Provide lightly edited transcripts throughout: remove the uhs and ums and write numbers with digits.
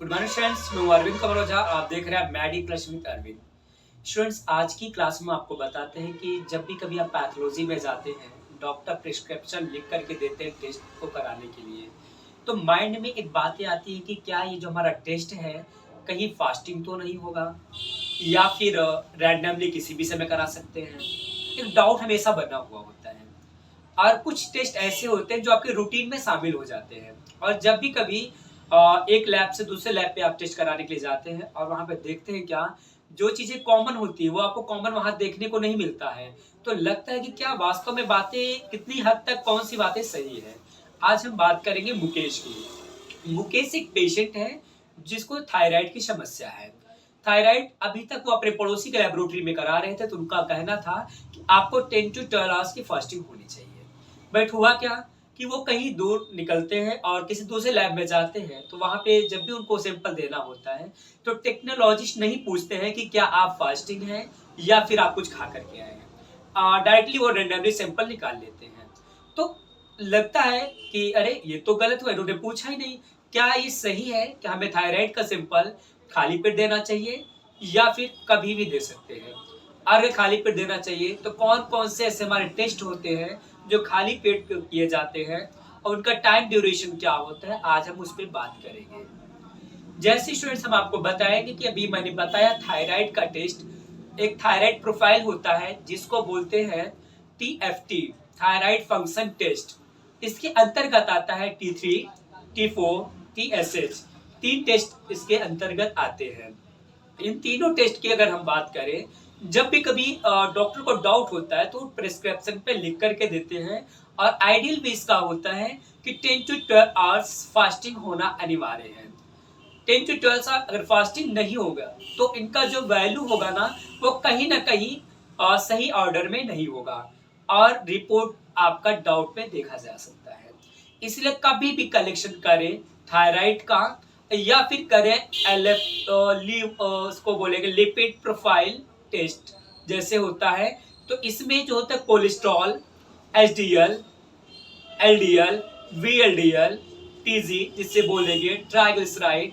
Good morning students, मैं हूं अरविंद कमरोजा। आप देख रहे हैं Maddy plus with Arvind. Students, आज की क्लास में आपको बताते हैं कि जब भी कभी आप पैथोलॉजी में जाते हैं, डॉक्टर प्रिस्क्रिप्शन लिख करके देते हैं टेस्ट को कराने के लिए, तो माइंड में एक बातें आती है कि क्या ये जो हमारा टेस्ट है कहीं फास्टिंग तो नहीं होगा, या फिर रैंडमली किसी भी समय करा सकते हैं। एक डाउट हमेशा बना हुआ होता है। और कुछ टेस्ट ऐसे होते हैं जो आपके रूटीन में शामिल हो जाते हैं, और जब भी कभी एक लैब से दूसरे लैब पे आप टेस्ट कराने के लिए जाते हैं और वहाँ पे देखते हैं क्या जो चीज़ें कॉमन होती है वो आपको कॉमन वहाँ देखने को नहीं मिलता है, तो लगता है कि क्या वास्तव में बातें कितनी हद तक कौन सी बातें सही है। आज हम बात करेंगे मुकेश की। मुकेश एक पेशेंट है जिसको थायराइड की समस्या है। थायराइड अभी तक वो अपने पड़ोसी के लेबोरेटरी में करा रहे थे, तो उनका कहना था कि आपको 10 to 12 आवर्स की फास्टिंग होनी चाहिए। बट हुआ क्या कि वो कहीं दूर निकलते हैं और किसी दूसरे लैब में जाते हैं, तो वहां पे जब भी उनको सैंपल देना होता है तो टेक्नोलॉजिस्ट नहीं पूछते हैं कि क्या आप फास्टिंग हैं या फिर आप कुछ खा करके आए हैं। डायरेक्टली वो रेंडमली सैंपल निकाल लेते हैं। तो लगता है कि अरे ये तो गलत हुआ, इन्होंने पूछा ही नहीं। क्या ये सही है कि हमें थायराइड का सैंपल खाली पेट देना चाहिए या फिर कभी भी दे सकते हैं? अगर खाली पेट देना चाहिए तो कौन कौन से ऐसे हमारे टेस्ट होते हैं जो खाली पेट किए जाते हैं और उनका टाइम ड्यूरेशन क्या होता है, आज हम उस पर बात करेंगे। जैसे स्टूडेंट्स हम आपको बताएंगे कि अभी मैंने बताया थायराइड का टेस्ट एक थायराइड प्रोफाइल होता है जिसको बोलते हैं TFT, थायराइड फंक्शन टेस्ट। इसके अंतर्गत आता है T3, T4, TSH। तीन टेस्ट इसके अंतर्गत आते हैं। इन तीनों टेस्ट की अगर हम बात करें, जब भी कभी डॉक्टर को डाउट होता है तो प्रिस्क्रिप्शन पे लिख करके देते हैं, और आइडियल भी इसका होता है कि 10 to 12 आवर्स फास्टिंग होना अनिवार्य है। 10 to 12 आवर्स अगर फास्टिंग नहीं होगा तो इनका जो वैल्यू होगा ना वो कहीं ना कहीं सही ऑर्डर में नहीं होगा, और रिपोर्ट आपका डाउट में देखा जा सकता है। इसलिए कभी भी कलेक्शन करें थायराइड का या फिर करें उसको बोलेंगे लिपिड प्रोफाइल टेस्ट जैसे होता है, तो इसमें जो होता है cholesterol, HDL, LDL, VLDL, TG जिससे बोलेंगे ट्राइग्लिसराइड,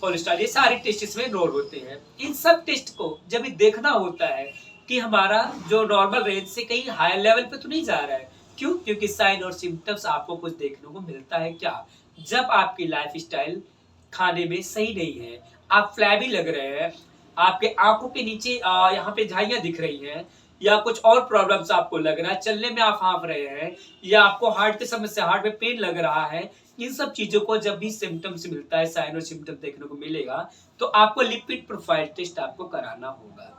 कोलेस्ट्रॉल, ये सारे टेस्ट इसमें इनरोल होते हैं। इन सब टेस्ट को जब भी देखना होता है कि हमारा जो नॉर्मल रेंज से कहीं हायर लेवल पे तो नहीं जा रहा है। क्यों? क्योंकि साइन और सिम्टम्स आपको कुछ देखने को मिलता है क्या, जब आपकी लाइफ स्टाइल खाने में सही नहीं है, आप फ्लैबी लग रहे हैं, आपके आंखों के नीचे यहाँ पे झाइयां दिख रही हैं, या कुछ और प्रॉब्लम्स आपको लग रहा है, चलने में आप हाँफ रहे हैं, या आपको हार्ट की समस्या, हार्ट में पेन लग रहा है, इन सब चीजों को जब भी सिम्टम्स मिलता है, साइन और सिम्टम देखने को मिलेगा, तो आपको लिपिड प्रोफाइल टेस्ट आपको कराना होगा।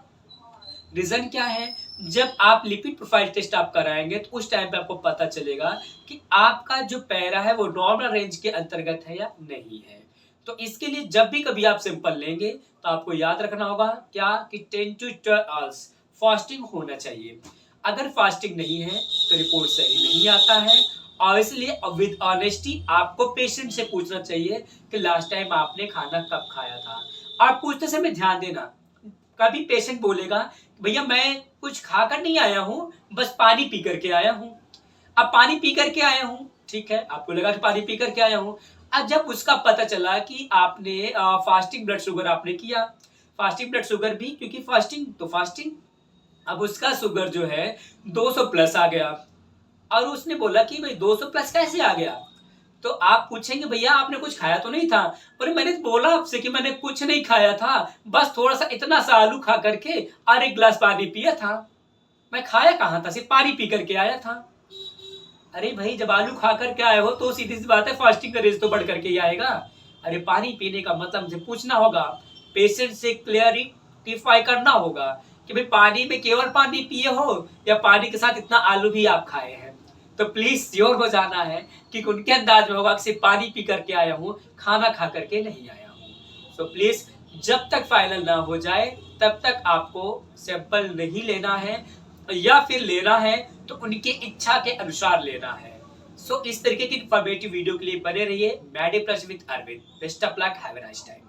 रीजन क्या है? जब आप लिपिड प्रोफाइल टेस्ट आप कराएंगे तो उस टाइम पे आपको पता चलेगा कि आपका जो पैरा है वो नॉर्मल रेंज के अंतर्गत है या नहीं है। तो इसके लिए जब भी कभी आप सैंपल लेंगे तो आपको याद रखना होगा क्या कि 10 to 12 आवर्स फास्टिंग होना चाहिए। अगर फास्टिंग नहीं है तो रिपोर्ट सही नहीं आता है, और इसलिए विद ऑनेस्टी आपको पेशेंट से पूछना चाहिए कि लास्ट टाइम आपने खाना कब खाया था। आप पूछते समय ध्यान देना, कभी पेशेंट बोलेगा भैया मैं कुछ खाकर नहीं आया हूँ, बस पानी पी करके आया हूँ। अब पानी पी करके आया हूँ, ठीक है, आपको लगा कि पानी पी करके आया हूँ। अब जब उसका पता चला कि आपने फास्टिंग ब्लड शुगर आपने किया, फास्टिंग ब्लड शुगर भी, क्योंकि फास्टिंग तो फास्टिंग, अब उसका शुगर जो है 200 प्लस आ गया, और उसने बोला कि भाई 200 प्लस कैसे आ गया, तो आप पूछेंगे भैया आपने कुछ खाया तो नहीं था। पर मैंने बोला आपसे कि मैंने कुछ नहीं खाया था, बस थोड़ा सा इतना सा आलू खा करके और एक गिलास पानी पिया था। मैं खाया कहाँ था, सिर्फ पानी पी करके आया था। अरे भाई, जब आलू खा करके आए हो तो सीधी सी बात है फास्टिंग का रेज तो बढ़ करके ही आएगा। अरे पानी पीने का मतलब मुझे पूछना होगा, पेशेंट से क्लियरिफाई करना होगा कि भाई पानी में केवल पानी पिए हो या पानी के साथ इतना आलू भी आप खाए हैं। तो प्लीज श्योर हो जाना है कि उनके अंदाज में होगा कि सिर्फ पानी पी करके आया हूँ, खाना खा करके नहीं आया हूँ। तो प्लीज जब तक फाइनल ना हो जाए तब तक आपको सैंपल नहीं लेना है, या फिर लेना है तो उनकी इच्छा के अनुसार लेना है। सो इस तरीके की इन्फॉर्मेटिव वीडियो के लिए बने रहिए Maddy plus with Arvind. Best of luck, have a nice time.